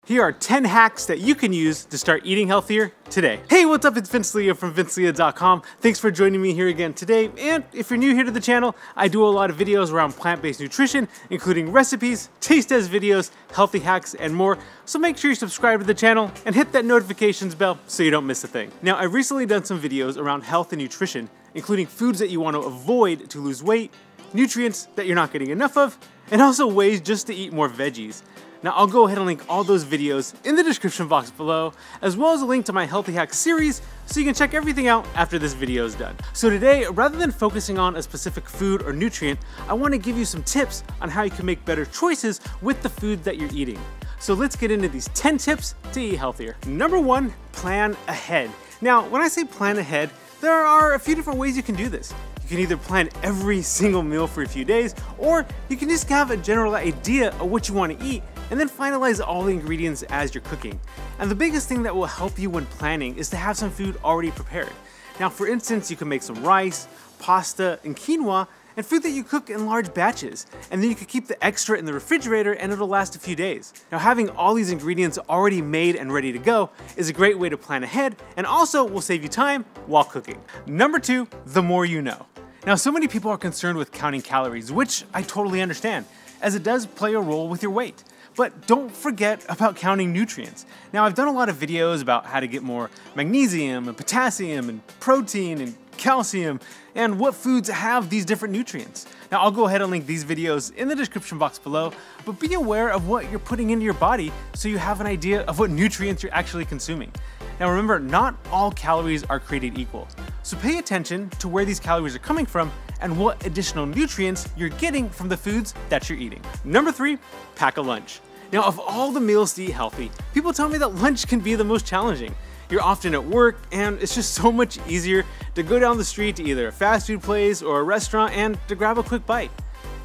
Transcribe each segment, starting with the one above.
Here are 10 hacks that you can use to start eating healthier today. Hey, what's up? It's Vince Leo from VinceLeo.com. Thanks for joining me here again today. And if you're new here to the channel, I do a lot of videos around plant-based nutrition, including recipes, taste test videos, healthy hacks, and more. So make sure you subscribe to the channel and hit that notifications bell so you don't miss a thing. Now, I've recently done some videos around health and nutrition, including foods that you want to avoid to lose weight, nutrients that you're not getting enough of, and also ways just to eat more veggies. Now I'll go ahead and link all those videos in the description box below, as well as a link to my Healthy Hacks series, so you can check everything out after this video is done. So today, rather than focusing on a specific food or nutrient, I want to give you some tips on how you can make better choices with the food that you're eating. So let's get into these 10 tips to eat healthier. Number 1, plan ahead. Now, when I say plan ahead, there are a few different ways you can do this. You can either plan every single meal for a few days, or you can just have a general idea of what you want to eat and then finalize all the ingredients as you're cooking. And the biggest thing that will help you when planning is to have some food already prepared. Now, for instance, you can make some rice, pasta, and quinoa, and food that you cook in large batches. And then you can keep the extra in the refrigerator and it'll last a few days. Now, having all these ingredients already made and ready to go is a great way to plan ahead, and also will save you time while cooking. Number 2, the more you know. Now, so many people are concerned with counting calories, which I totally understand, as it does play a role with your weight. But don't forget about counting nutrients. Now, I've done a lot of videos about how to get more magnesium and potassium and protein and calcium and what foods have these different nutrients. Now, I'll go ahead and link these videos in the description box below, but be aware of what you're putting into your body so you have an idea of what nutrients you're actually consuming. Now remember, not all calories are created equal. So pay attention to where these calories are coming from and what additional nutrients you're getting from the foods that you're eating. Number 3, pack a lunch. Now, of all the meals to eat healthy, people tell me that lunch can be the most challenging. You're often at work, and it's just so much easier to go down the street to either a fast food place or a restaurant and to grab a quick bite.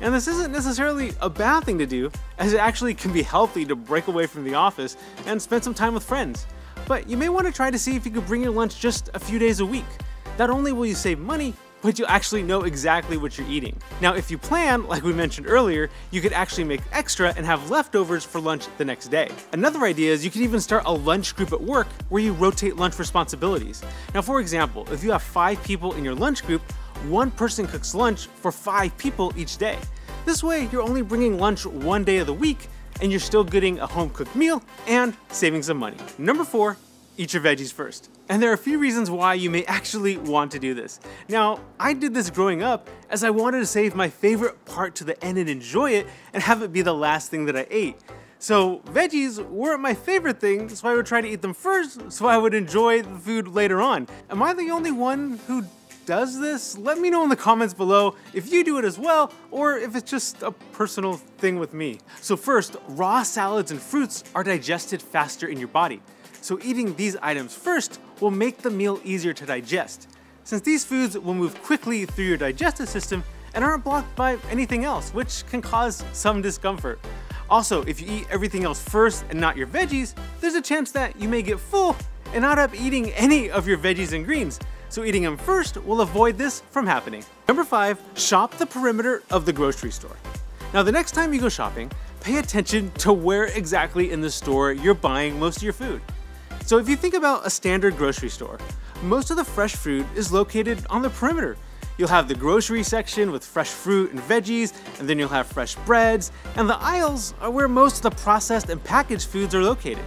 And this isn't necessarily a bad thing to do, as it actually can be healthy to break away from the office and spend some time with friends. But you may want to try to see if you could bring your lunch just a few days a week. Not only will you save money, but you'll actually know exactly what you're eating. Now, if you plan, like we mentioned earlier, you could actually make extra and have leftovers for lunch the next day. Another idea is you could even start a lunch group at work where you rotate lunch responsibilities. Now, for example, if you have 5 people in your lunch group, one person cooks lunch for 5 people each day. This way, you're only bringing lunch one day of the week, and you're still getting a home-cooked meal and saving some money. Number 4, eat your veggies first. And there are a few reasons why you may actually want to do this. Now, I did this growing up as I wanted to save my favorite part to the end and enjoy it and have it be the last thing that I ate. So veggies weren't my favorite thing, so I would try to eat them first so I would enjoy the food later on. Am I the only one who does this? Let me know in the comments below if you do it as well, or if it's just a personal thing with me. So first, raw salads and fruits are digested faster in your body. So eating these items first will make the meal easier to digest, since these foods will move quickly through your digestive system and aren't blocked by anything else, which can cause some discomfort. Also, if you eat everything else first and not your veggies, there's a chance that you may get full and not up eating any of your veggies and greens. So eating them first will avoid this from happening. Number 5, shop the perimeter of the grocery store. Now, the next time you go shopping, pay attention to where exactly in the store you're buying most of your food. So if you think about a standard grocery store, most of the fresh food is located on the perimeter. You'll have the grocery section with fresh fruit and veggies, and then you'll have fresh breads, and the aisles are where most of the processed and packaged foods are located.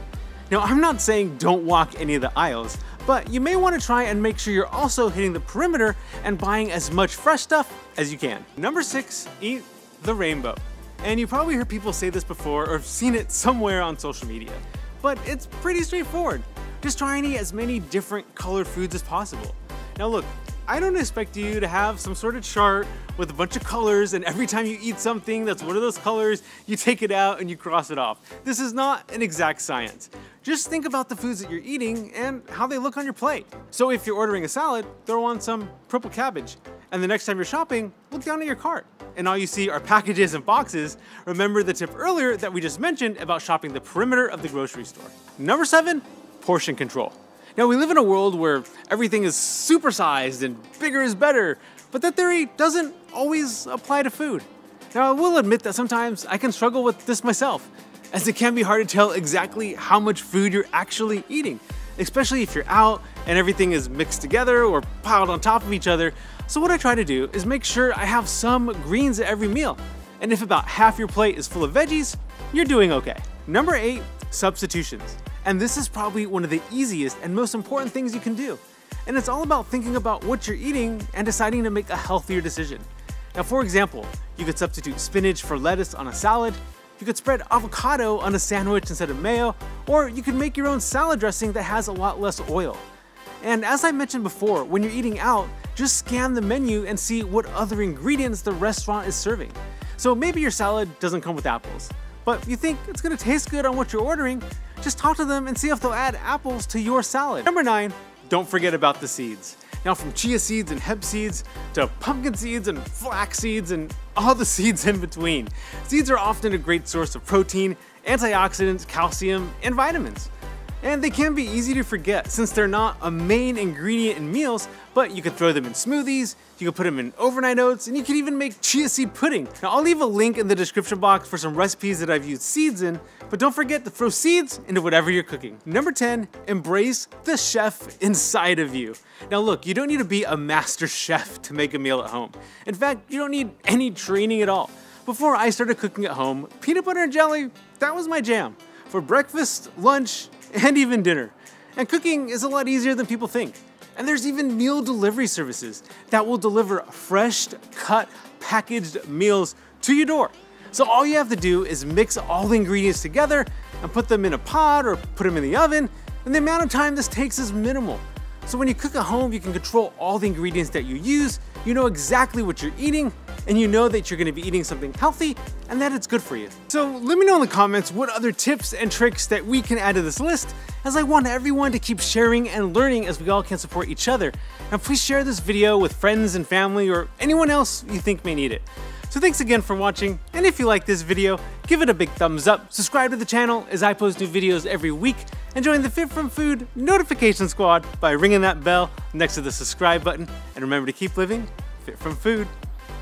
Now, I'm not saying don't walk any of the aisles, but you may want to try and make sure you're also hitting the perimeter and buying as much fresh stuff as you can. Number 6, eat the rainbow. And you probably heard people say this before or have seen it somewhere on social media. But it's pretty straightforward. Just try and eat as many different colored foods as possible. Now look, I don't expect you to have some sort of chart with a bunch of colors, and every time you eat something that's one of those colors, you take it out and you cross it off. This is not an exact science. Just think about the foods that you're eating and how they look on your plate. So if you're ordering a salad, throw on some purple cabbage. And the next time you're shopping, look down at your cart. And all you see are packages and boxes. Remember the tip earlier that we just mentioned about shopping the perimeter of the grocery store. Number 7, portion control. Now, we live in a world where everything is supersized and bigger is better, but that theory doesn't always apply to food. Now, I will admit that sometimes I can struggle with this myself. as it can be hard to tell exactly how much food you're actually eating, especially if you're out and everything is mixed together or piled on top of each other. So what I try to do is make sure I have some greens at every meal. And if about half your plate is full of veggies, you're doing okay. Number 8, substitutions. And this is probably one of the easiest and most important things you can do. And it's all about thinking about what you're eating and deciding to make a healthier decision. Now, for example, you could substitute spinach for lettuce on a salad, you could spread avocado on a sandwich instead of mayo, or you could make your own salad dressing that has a lot less oil. And as I mentioned before, when you're eating out, just scan the menu and see what other ingredients the restaurant is serving. So maybe your salad doesn't come with apples, but you think it's gonna taste good on what you're ordering, just talk to them and see if they'll add apples to your salad. Number 9, don't forget about the seeds. Now, from chia seeds and hemp seeds to pumpkin seeds and flax seeds and all the seeds in between, seeds are often a great source of protein, antioxidants, calcium, and vitamins. And they can be easy to forget since they're not a main ingredient in meals, but you could throw them in smoothies, you could put them in overnight oats, and you could even make chia seed pudding. Now, I'll leave a link in the description box for some recipes that I've used seeds in, but don't forget to throw seeds into whatever you're cooking. Number 10, embrace the chef inside of you. Now look, you don't need to be a master chef to make a meal at home. In fact, you don't need any training at all. Before I started cooking at home, peanut butter and jelly, that was my jam. For breakfast, lunch, and even dinner. And cooking is a lot easier than people think. And there's even meal delivery services that will deliver fresh, cut, packaged meals to your door. So all you have to do is mix all the ingredients together and put them in a pot or put them in the oven, and the amount of time this takes is minimal. So when you cook at home, you can control all the ingredients that you use, you know exactly what you're eating, and you know that you're gonna be eating something healthy and that it's good for you. So let me know in the comments what other tips and tricks that we can add to this list, as I want everyone to keep sharing and learning as we all can support each other. And please share this video with friends and family or anyone else you think may need it. So thanks again for watching, and if you like this video, give it a big thumbs up, subscribe to the channel as I post new videos every week, and join the Fit From Food notification squad by ringing that bell next to the subscribe button. And remember to keep living Fit From Food,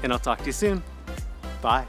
and I'll talk to you soon. Bye.